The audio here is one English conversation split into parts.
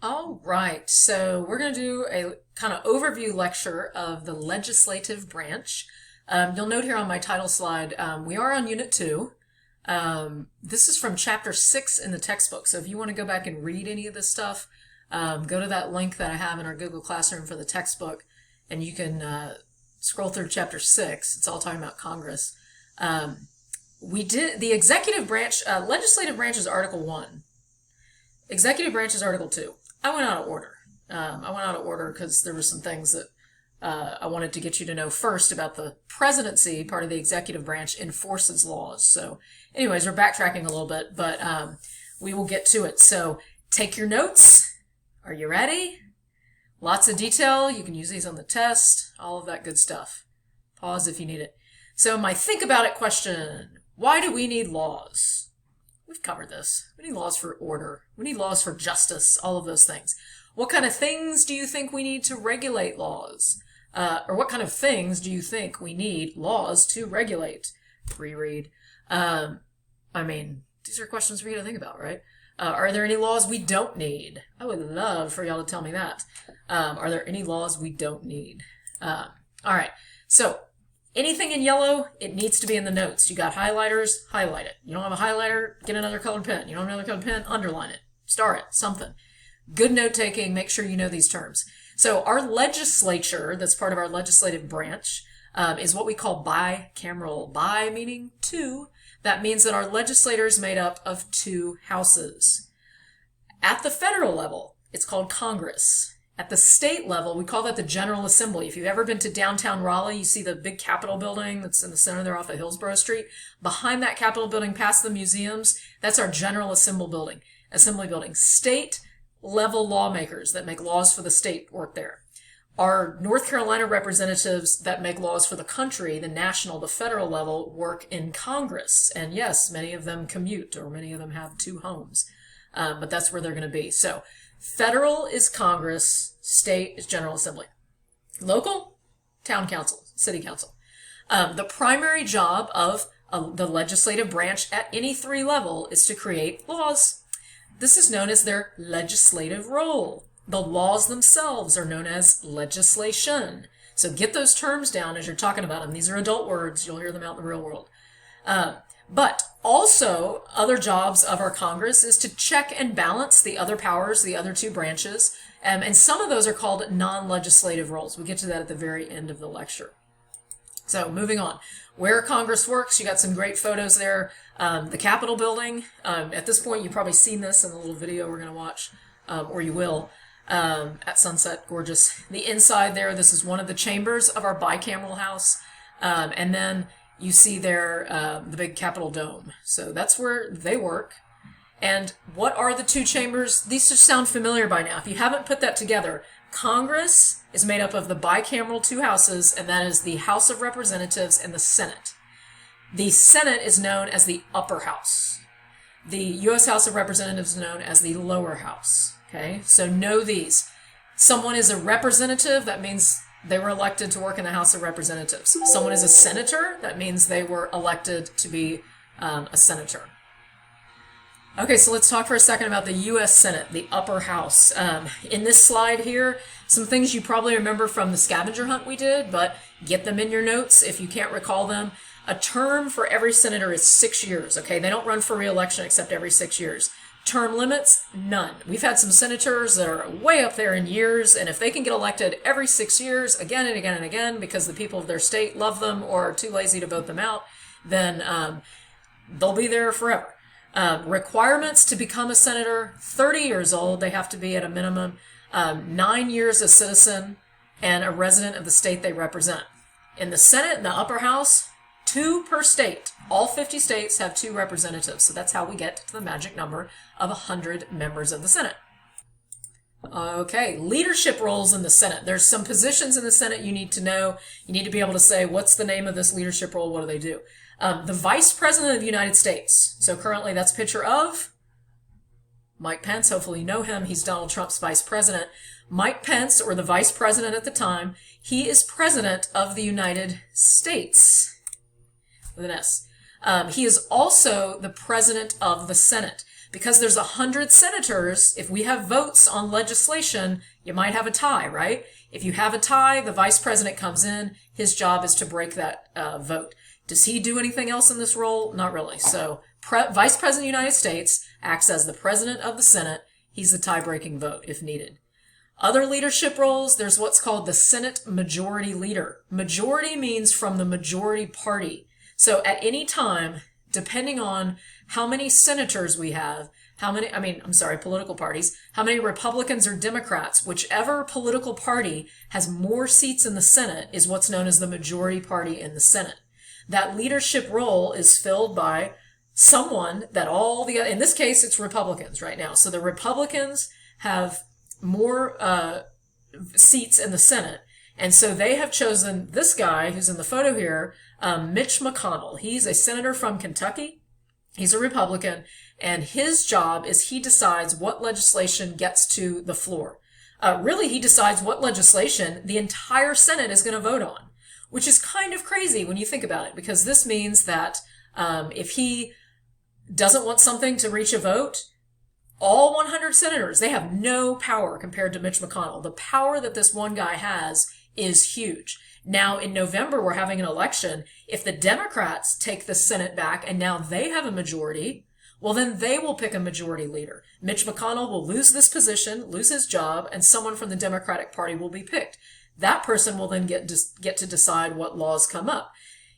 All right, so we're going to do a kind of overview lecture of the legislative branch. You'll note here on my title slide, we are on Unit 2. This is from Chapter 6 in the textbook, so if you want to go back and read any of this stuff, go to that link that I have in our Google Classroom for the textbook, and you can scroll through Chapter 6. It's all talking about Congress. We did the executive branch, legislative branch is Article 1. Executive branch is Article 2. I went out of order. Because there were some things that I wanted to get you to know first about the presidency. Part of the executive branch enforces laws. So anyways, we're backtracking a little bit, but we will get to it. So take your notes. Are you ready? Lots of detail. You can use these on the test. All of that good stuff. Pause if you need it. So my think about it question. Why do we need laws? We've covered this. We need laws for order. We need laws for justice, all of those things. What kind of things do you think we need to regulate laws? Or what kind of things do you think we need laws to regulate? Reread. These are questions for you to think about, right? Are there any laws we don't need? I would love for y'all to tell me that. Are there any laws we don't need? All right. So, anything in yellow, it needs to be in the notes. You got highlighters, highlight it. You don't have a highlighter, get another colored pen. You don't have another colored pen, underline it. Star it, something. Good note taking, make sure you know these terms. So our legislature, that's part of our legislative branch, is what we call bicameral. Bi meaning two. That means that our legislature is made up of two houses. At the federal level, it's called Congress. At the state level, we call that the General Assembly. If you've ever been to downtown Raleigh, you see the big Capitol building that's in the center there off of Hillsborough Street. Behind that Capitol building, past the museums, that's our General Assembly building. State level lawmakers that make laws for the state work there. Our North Carolina representatives that make laws for the country, the national, the federal level, work in Congress. And yes, many of them commute, or many of them have two homes. But that's where they're going to be. So, federal is Congress, state is General Assembly. Local, town council, city council. The primary job of the legislative branch at any three level is to create laws. This is known as their legislative role. The laws themselves are known as legislation. So get those terms down as you're talking about them. These are adult words. You'll hear them out in the real world. But also, other jobs of our Congress is to check and balance the other powers, the other two branches, and some of those are called non-legislative roles. We'll get to that at the very end of the lecture. So, moving on. Where Congress works, you got some great photos there. The Capitol building, at this point you've probably seen this in the little video we're going to watch, or you will, at sunset, gorgeous. The inside there, this is one of the chambers of our bicameral house, and then you see there the big Capitol dome. So that's where they work. And what are the two chambers? These just sound familiar by now. If you haven't put that together, Congress is made up of the bicameral two houses, and that is the House of Representatives and the Senate. The Senate is known as the upper house. The U.S. House of Representatives is known as the lower house. Okay, so know these. Someone is a representative, that means they were elected to work in the House of Representatives. Someone is a senator, that means they were elected to be a senator. Okay, so let's talk for a second about the U.S. Senate, the upper house. In this slide here, some things you probably remember from the scavenger hunt we did, but get them in your notes if you can't recall them. A term for every senator is 6 years, okay? They don't run for re-election except every 6 years. Term limits, none. We've had some senators that are way up there in years, and if they can get elected every 6 years, again and again and again, because the people of their state love them or are too lazy to vote them out, then they'll be there forever. Requirements to become a senator, 30 years old, they have to be at a minimum, 9 years a citizen, and a resident of the state they represent. In the Senate, in the upper house, 2 per state. All 50 states have 2 representatives, so that's how we get to the magic number of 100 members of the Senate. Okay, leadership roles in the Senate. There's some positions in the Senate you need to know. You need to be able to say, what's the name of this leadership role? What do they do? The Vice President of the United States. So currently that's a picture of Mike Pence. Hopefully you know him. He's Donald Trump's Vice President. Mike Pence, or the Vice President at the time, he is President of the United States. With an S. He is also the President of the Senate. because there's 100 senators. If we have votes on legislation, you might have a tie, right? If you have a tie, the vice president comes in. His job is to break that vote. Does he do anything else in this role? Not really. So Vice President of the United States acts as the president of the Senate. He's the tie-breaking vote if needed. Other leadership roles, there's what's called the Senate Majority Leader. Majority means from the majority party. So at any time, depending on how many senators we have, political parties, how many Republicans or Democrats, whichever political party has more seats in the Senate is what's known as the majority party in the Senate. That leadership role is filled by someone that in this case, it's Republicans right now. So the Republicans have more seats in the Senate. And so they have chosen this guy who's in the photo here, Mitch McConnell. He's a senator from Kentucky. He's a Republican. And his job is he decides what legislation gets to the floor. Really, he decides what legislation the entire Senate is going to vote on, which is kind of crazy when you think about it, because this means that if he doesn't want something to reach a vote, all 100 senators, they have no power compared to Mitch McConnell. The power that this one guy has is huge. Now, in November, we're having an election. If the Democrats take the Senate back and now they have a majority, well, then they will pick a majority leader. Mitch McConnell will lose this position, lose his job, and someone from the Democratic Party will be picked. That person will then get to decide what laws come up.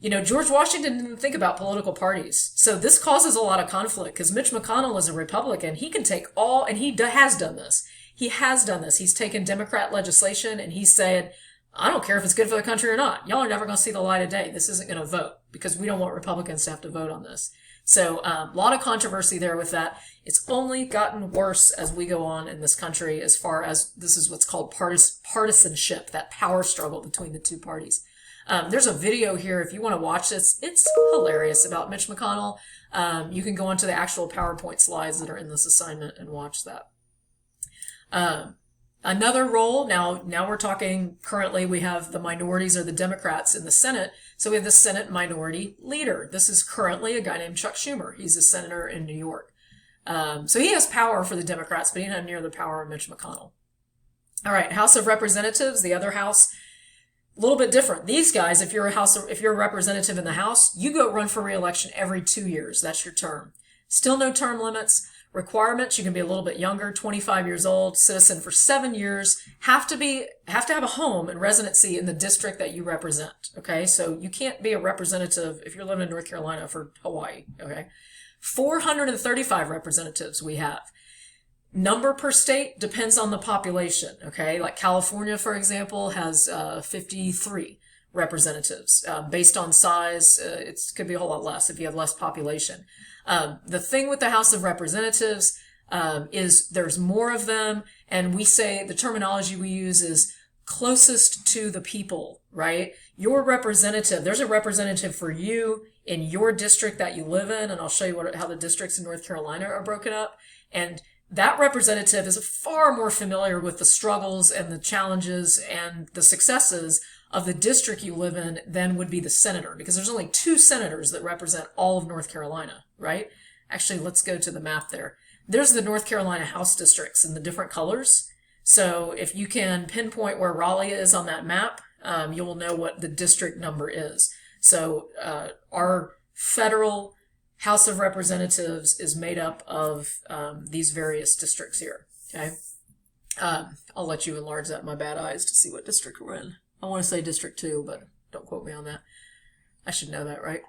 You know, George Washington didn't think about political parties. So this causes a lot of conflict because Mitch McConnell is a Republican. He can take and he has done this. He has done this. He's taken Democrat legislation and he said, I don't care if it's good for the country or not. Y'all are never going to see the light of day. This isn't going to vote because we don't want Republicans to have to vote on this. So a lot of controversy there with that. It's only gotten worse as we go on in this country as far as this is what's called partisanship, that power struggle between the two parties. There's a video here if you want to watch this. It's hilarious about Mitch McConnell. You can go onto the actual PowerPoint slides that are in this assignment and watch that. Another role, now we're talking currently we have the minorities or the Democrats in the Senate. So we have the Senate Minority Leader. This is currently a guy named Chuck Schumer. He's a senator in New York. So he has power for the Democrats, but he doesn't have near the power of Mitch McConnell. All right, House of Representatives, the other house, a little bit different. These guys, if you're a representative in the House, you go run for re-election every 2 years. That's your term. Still no term limits. Requirements, you can be a little bit younger, 25 years old, citizen for 7 years, have to have a home and residency in the district that you represent, okay? So you can't be a representative if you're living in North Carolina for Hawaii, okay? 435 representatives we have. Number per state depends on the population, okay? Like California, for example, has 53 representatives. Based on size, it could be a whole lot less if you have less population. The thing with the House of Representatives is there's more of them, and we say the terminology we use is closest to the people, right? Your representative, there's a representative for you in your district that you live in, and I'll show you how the districts in North Carolina are broken up. And that representative is far more familiar with the struggles and the challenges and the successes of the district you live in than would be the senator, because there's only 2 senators that represent all of North Carolina, right? Actually, let's go to the map there. There's the North Carolina House districts in the different colors. So if you can pinpoint where Raleigh is on that map, you will know what the district number is. So our federal House of Representatives is made up of these various districts here, okay? I'll let you enlarge that in my bad eyes to see what district we're in. I want to say District 2, but don't quote me on that. I should know that, right?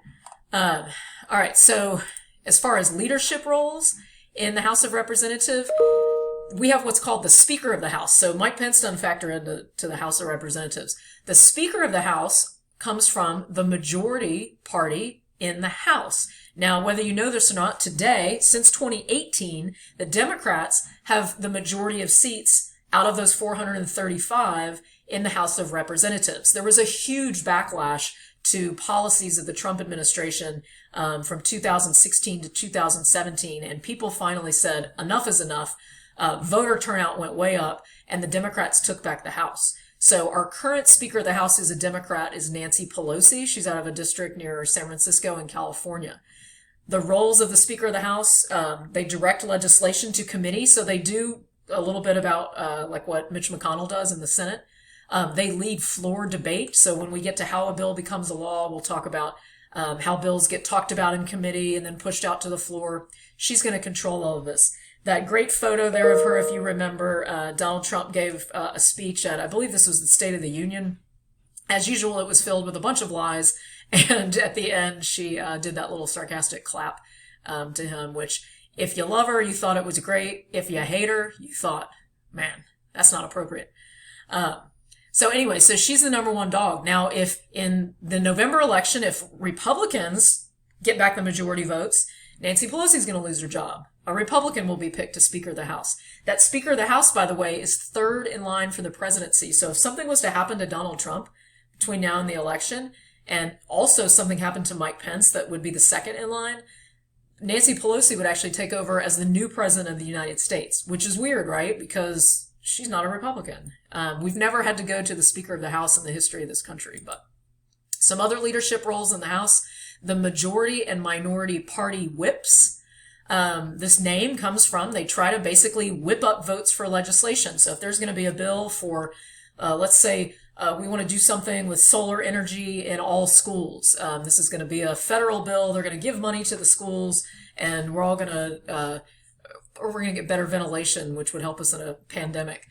All right, so as far as leadership roles in the House of Representatives, we have what's called the Speaker of the House. So Mike Pence doesn't factor into the House of Representatives. The Speaker of the House comes from the majority party in the House. Now, whether you know this or not, today, since 2018, the Democrats have the majority of seats out of those 435 in the House of Representatives. There was a huge backlash to policies of the Trump administration from 2016 to 2017, and people finally said, enough is enough. Voter turnout went way up, and the Democrats took back the House. So our current Speaker of the House is a Democrat, is Nancy Pelosi. She's out of a district near San Francisco in California. The roles of the Speaker of the House, they direct legislation to committee, so they do a little bit about like what Mitch McConnell does in the Senate. They lead floor debate, so when we get to how a bill becomes a law, we'll talk about how bills get talked about in committee and then pushed out to the floor. She's going to control all of this. That great photo there of her, if you remember, Donald Trump gave a speech at, I believe this was the State of the Union. As usual, it was filled with a bunch of lies, and at the end, she did that little sarcastic clap to him, which, if you love her, you thought it was great. If you hate her, you thought, man, that's not appropriate. So anyway, so she's the number one dog. Now, if in the November election, if Republicans get back the majority votes, Nancy Pelosi's going to lose her job. A Republican will be picked to Speaker of the House. That Speaker of the House, by the way, is third in line for the presidency. So if something was to happen to Donald Trump between now and the election, and also something happened to Mike Pence that would be the second in line, Nancy Pelosi would actually take over as the new president of the United States, which is weird, right? Because she's not a Republican. We've never had to go to the Speaker of the House in the history of this country, but some other leadership roles in the House, the majority and minority party whips. This name comes from, they try to basically whip up votes for legislation. So if there's going to be a bill for, let's say, we want to do something with solar energy in all schools. This is going to be a federal bill. They're going to give money to the schools, and we're all going to, or we're going to get better ventilation, which would help us in a pandemic.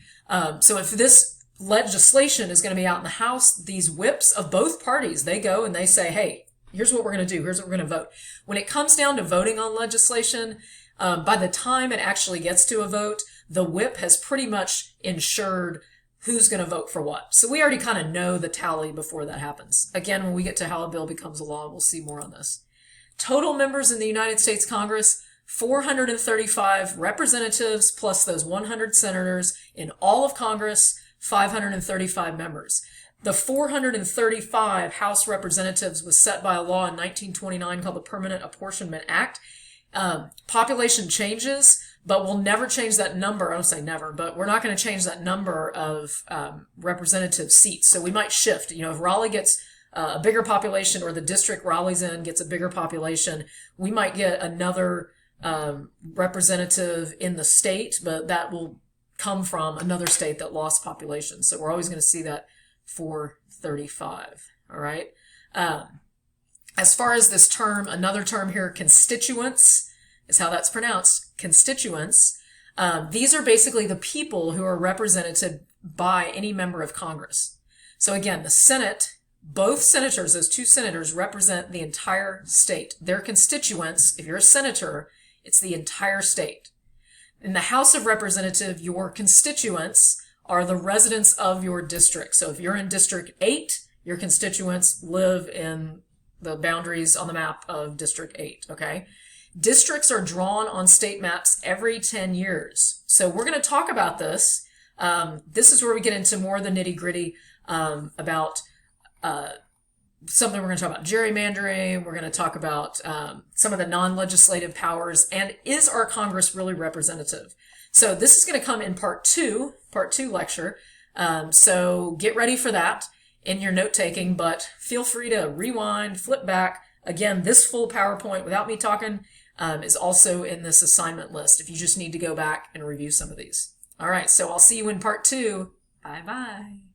So if this legislation is going to be out in the House, these whips of both parties, they go and they say, hey, here's what we're going to do. Here's what we're going to vote. When it comes down to voting on legislation, by the time it actually gets to a vote, the whip has pretty much ensured who's going to vote for what. So we already kind of know the tally before that happens. Again, when we get to how a bill becomes a law, we'll see more on this. Total members in the United States Congress, 435 representatives plus those 100 senators in all of Congress, 535 members. The 435 House representatives was set by a law in 1929 called the Permanent Apportionment Act. Population changes, but we'll never change that number. I don't say never, but we're not going to change that number of representative seats. So we might shift. You know, if Raleigh gets a bigger population, or the district Raleigh's in gets a bigger population, we might get another representative in the state, but that will come from another state that lost population. So we're always going to see that 435. All right. As far as this term, another term here, constituents, is how that's pronounced, constituents. These are basically the people who are represented by any member of Congress. So again, the Senate, both senators, those two senators, represent the entire state. Their constituents, if you're a senator, it's the entire state. In the House of Representatives, your constituents are the residents of your district. So if you're in District 8, your constituents live in the boundaries on the map of District 8, okay? Districts are drawn on state maps every 10 years. So we're going to talk about this. This is where we get into more of the nitty-gritty about something we're going to talk about gerrymandering. We're going to talk about some of the non-legislative powers, and is our Congress really representative? So this is going to come in part two lecture. So get ready for that in your note-taking, but feel free to rewind, flip back. Again, this full PowerPoint without me talking is also in this assignment list if you just need to go back and review some of these. All right, so I'll see you in part 2. Bye-bye.